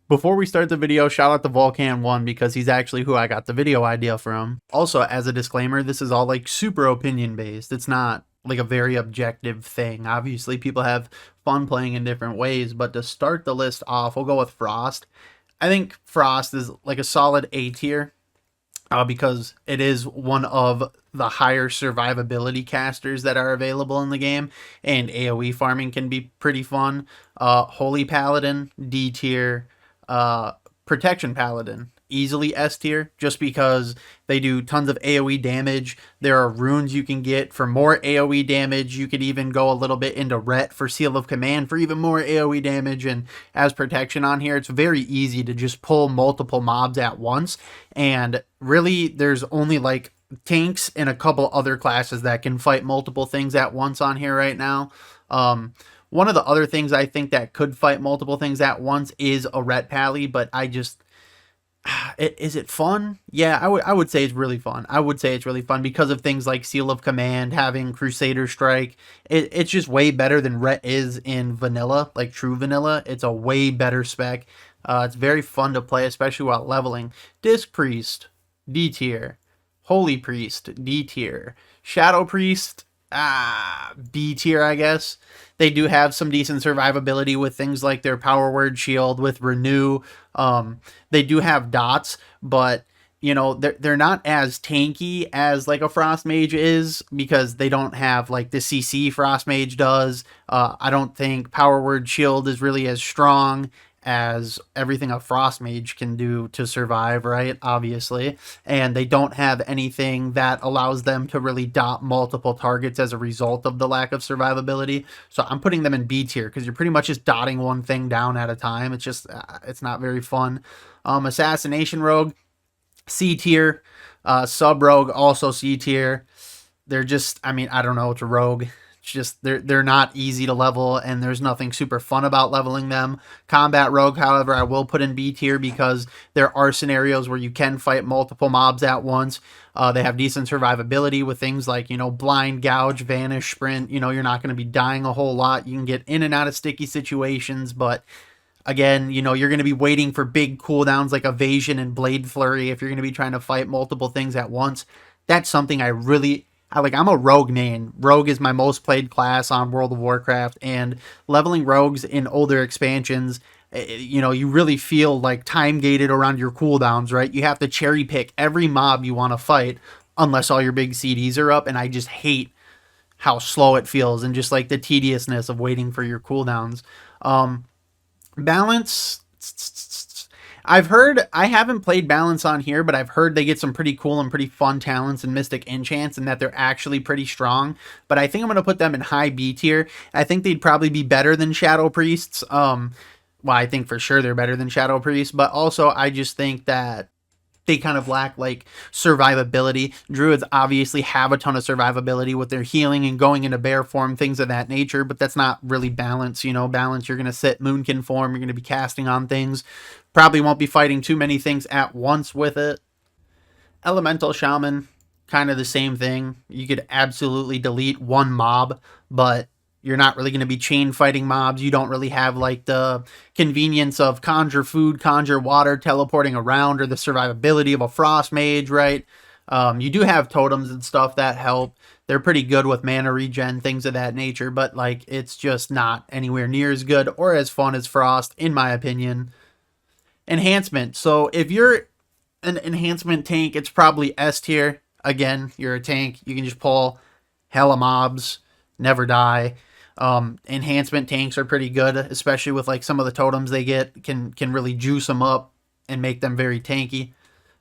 Before we start the video, shout out to Volcan1 because he's actually who I got the video idea from. Also, as a disclaimer, this is all like super opinion based. It's not like a very objective thing. Obviously, people have fun playing in different ways, but to start the list off, we'll go with Frost. I think Frost is like a solid A tier because it is one of the higher survivability casters that are available in the game, and AoE farming can be pretty fun. Holy Paladin, D tier. Uh, Protection Paladin, easily S tier, just because they do tons of AoE damage. There are runes you can get for more AoE damage. You could even go a little bit into Ret for Seal of Command for even more AoE damage. And as protection on here, it's very easy to just pull multiple mobs at once. And really, there's only like tanks and a couple other classes that can fight multiple things at once on here right now. One of the other things I think that could fight multiple things at once is a Ret Pally, but I just is it fun? Yeah, I would say it's really fun. I would say it's really fun because of things like Seal of Command, having Crusader Strike. It's just way better than Ret is in vanilla, like true vanilla. It's a way better spec. It's very fun to play, especially while leveling. Disc Priest, D tier. Holy Priest, D tier. Shadow Priest, B tier, I guess. They do have some decent survivability with things like their power word shield with renew. They do have dots, but you know they're not as tanky as like a frost mage is because they don't have like the CC frost mage does. I don't think power word shield is really as strong as everything a frost mage can do to survive, right? Obviously. And they don't have anything that allows them to really dot multiple targets as a result of the lack of survivability. So I'm putting them in B tier because you're pretty much just dotting one thing down at a time. It's just, it's not very fun. Assassination Rogue, C tier. Sub Rogue, also C tier. They're just, I mean, I don't know, it's a rogue. It's just they're not easy to level, and there's nothing super fun about leveling them. Combat Rogue, however, I will put in B tier because there are scenarios where you can fight multiple mobs at once. They have decent survivability with things like, you know, blind, gouge, vanish, sprint. You know, you're not going to be dying a whole lot. You can get in and out of sticky situations, but again, you know, you're going to be waiting for big cooldowns like evasion and blade flurry if you're going to be trying to fight multiple things at once. That's something I like. I'm a rogue main. Rogue is my most played class on World of Warcraft, and leveling rogues in older expansions, you know, you really feel like time gated around your cooldowns, right? You have to cherry pick every mob you want to fight unless all your big CDs are up, and I just hate how slow it feels and just like the tediousness of waiting for your cooldowns. Balance, I've heard, I haven't played Balance on here, but I've heard they get some pretty cool and pretty fun talents in Mystic Enchants and that they're actually pretty strong. But I think I'm going to put them in high B tier. I think they'd probably be better than Shadow Priests. Well, I think for sure they're better than Shadow Priests, but also I just think that they kind of lack like survivability. Druids obviously have a ton of survivability with their healing and going into bear form, things of that nature, but that's not really balance. You know, balance, you're going to sit moonkin form, you're going to be casting on things, probably won't be fighting too many things at once with it. Elemental Shaman, kind of the same thing. You could absolutely delete one mob, but you're not really going to be chain fighting mobs. You don't really have like the convenience of conjure food, conjure water, teleporting around, or the survivability of a frost mage, right? You do have totems and stuff that help. They're pretty good with mana regen, things of that nature, but like it's just not anywhere near as good or as fun as Frost, in my opinion. Enhancement. So if you're an enhancement tank, it's probably S tier. Again, you're a tank. You can just pull hella mobs, never die. Enhancement tanks are pretty good, especially with like some of the totems they get can really juice them up and make them very tanky.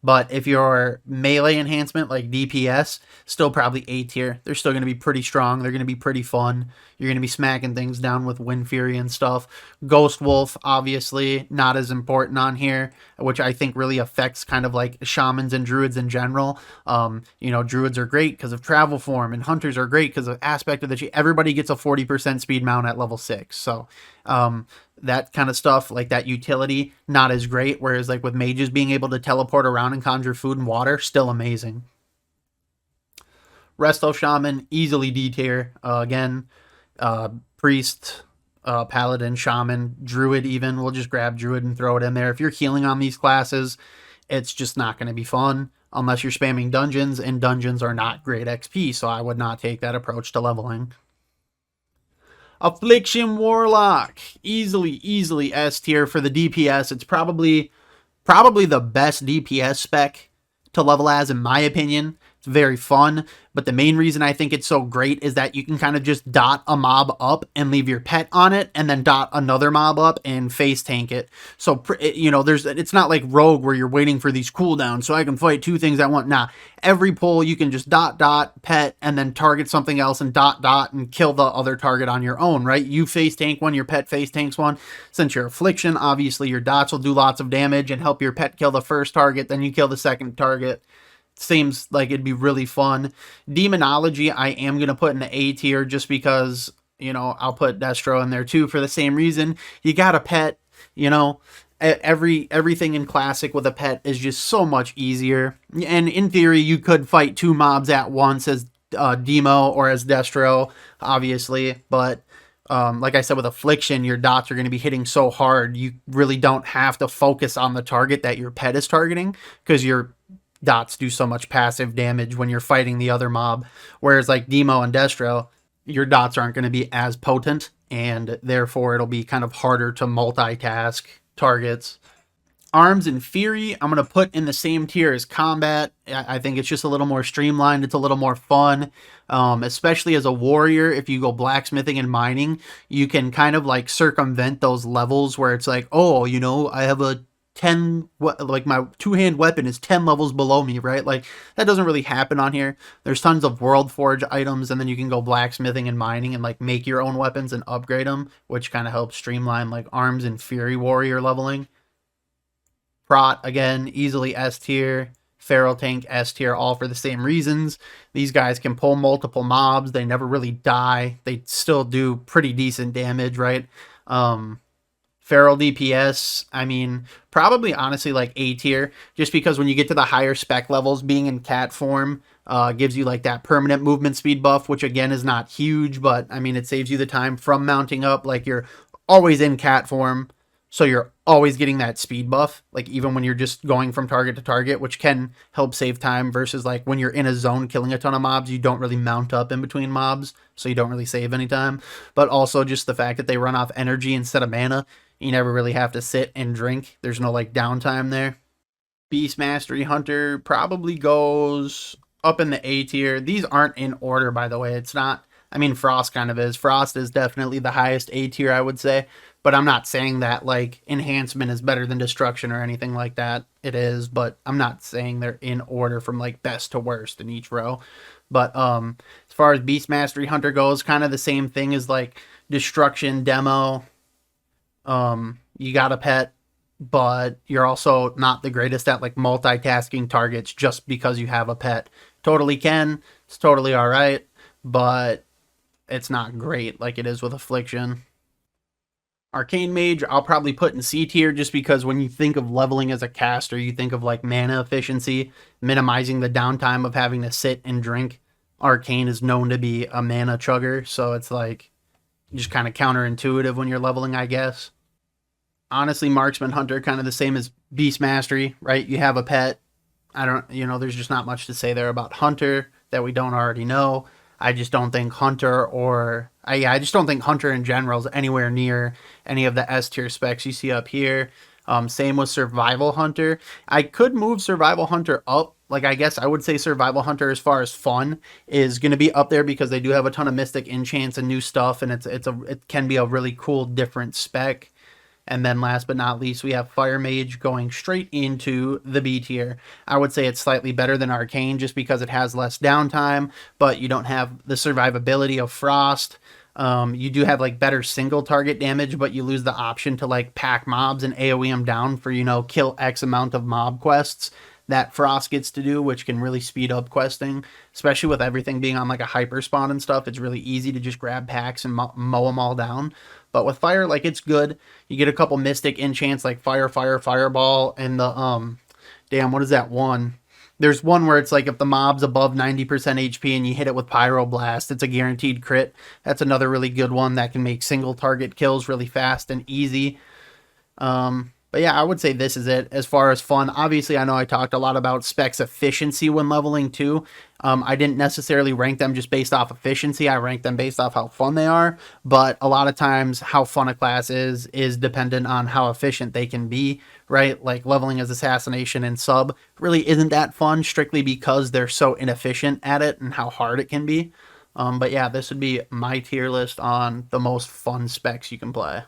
But if you're melee enhancement like DPS, still probably A tier. They're still going to be pretty strong. They're going to be pretty fun. You're going to be smacking things down with Wind Fury and stuff. Ghost Wolf, obviously, not as important on here, which I think really affects kind of like shamans and druids in general. You know, druids are great because of travel form, and hunters are great because of aspect of the. Everybody gets a 40% speed mount at level 6. So, that kind of stuff, like that utility, not as great. Whereas like with mages being able to teleport around and conjure food and water, still amazing. Resto Shaman, easily D tier. Again, priest, Paladin, Shaman, Druid even. We'll just grab Druid and throw it in there. If you're healing on these classes, it's just not going to be fun unless you're spamming dungeons, and dungeons are not great XP, so I would not take that approach to leveling. Affliction Warlock. Easily S tier for the DPS. It's probably the best DPS spec to level as, in my opinion. It's very fun, but the main reason I think it's so great is that you can kind of just dot a mob up and leave your pet on it, and then dot another mob up and face tank it. So, you know, it's not like Rogue where you're waiting for these cooldowns so I can fight two things at once. Nah, every pull you can just dot, pet, and then target something else and dot, and kill the other target on your own, right? You face tank one, your pet face tanks one. Since you're Affliction, obviously your dots will do lots of damage and help your pet kill the first target, then you kill the second target. Seems like it'd be really fun. Demonology, I am going to put in the A tier just because, you know, I'll put Destro in there too for the same reason. You got a pet, you know, everything in Classic with a pet is just so much easier. And in theory, you could fight two mobs at once as Demo or as Destro, obviously. But like I said, with Affliction, your dots are going to be hitting so hard, you really don't have to focus on the target that your pet is targeting because your dots do so much passive damage when you're fighting the other mob. Whereas like Demo and Destro, your dots aren't going to be as potent, and therefore it'll be kind of harder to multitask targets. Arms and Fury, I'm going to put in the same tier as Combat. I think it's just a little more streamlined. It's a little more fun, especially as a warrior. If you go blacksmithing and mining, you can kind of like circumvent those levels where it's like, oh, you know, I have a 10, like my two-hand weapon is 10 levels below me, right? Like that doesn't really happen on here. There's tons of World Forge items, and then you can go blacksmithing and mining and like make your own weapons and upgrade them, which kind of helps streamline like Arms and Fury warrior leveling. Prot, again, easily S tier. Feral Tank, S tier, all for the same reasons. These guys can pull multiple mobs. They never really die. They still do pretty decent damage, right? Feral DPS, I mean, probably honestly like A tier, just because when you get to the higher spec levels, being in cat form gives you like that permanent movement speed buff, which again is not huge, but I mean, it saves you the time from mounting up. Like you're always in cat form, so you're always getting that speed buff, like even when you're just going from target to target, which can help save time versus like when you're in a zone killing a ton of mobs, you don't really mount up in between mobs, so you don't really save any time. But also just the fact that they run off energy instead of mana, you never really have to sit and drink. There's no like downtime there. Beast Mastery Hunter probably goes up in the A tier. These aren't in order, by the way. It's not, I mean, Frost kind of is. Frost is definitely the highest A tier, I would say. But I'm not saying that like Enhancement is better than Destruction or anything like that. It is, but I'm not saying they're in order from like best to worst in each row. But as far as Beast Mastery Hunter goes, kind of the same thing as like Destruction, Demo. You got a pet, but you're also not the greatest at like multitasking targets just because you have a pet. Totally can. It's totally all right, but it's not great like it is with Affliction. Arcane Mage, I'll probably put in C tier just because when you think of leveling as a caster, you think of like mana efficiency, minimizing the downtime of having to sit and drink. Arcane is known to be a mana chugger, so it's like just kind of counterintuitive when you're leveling, I guess. Honestly, Marksman Hunter, kind of the same as Beast Mastery, right? You have a pet. I don't, you know, there's just not much to say there about Hunter that we don't already know. I just don't think Hunter I just don't think Hunter in general is anywhere near any of the S tier specs you see up here. Same with Survival Hunter. I could move Survival Hunter up. Like, I guess I would say Survival Hunter, as far as fun, is going to be up there because they do have a ton of Mystic enchants and new stuff, and it can be a really cool, different spec. And then last but not least, we have Fire Mage going straight into the B tier. I would say it's slightly better than Arcane just because it has less downtime, but you don't have the survivability of Frost. You do have like better single target damage, but you lose the option to like pack mobs and AoE them down for, you know, kill X amount of mob quests that Frost gets to do, which can really speed up questing, especially with everything being on like a hyper spawn and stuff. It's really easy to just grab packs and mow them all down. But with Fire, like, it's good. You get a couple Mystic enchants like Fire, Fireball, and the, damn, what is that one? There's one where it's like if the mob's above 90% HP and you hit it with Pyroblast, it's a guaranteed crit. That's another really good one that can make single target kills really fast and easy. But yeah, I would say this is it as far as fun. Obviously, I know I talked a lot about specs efficiency when leveling too. I didn't necessarily rank them just based off efficiency. I ranked them based off how fun they are. But a lot of times, how fun a class is dependent on how efficient they can be, right? Like leveling as assassination and sub really isn't that fun strictly because they're so inefficient at it and how hard it can be. But yeah, this would be my tier list on the most fun specs you can play.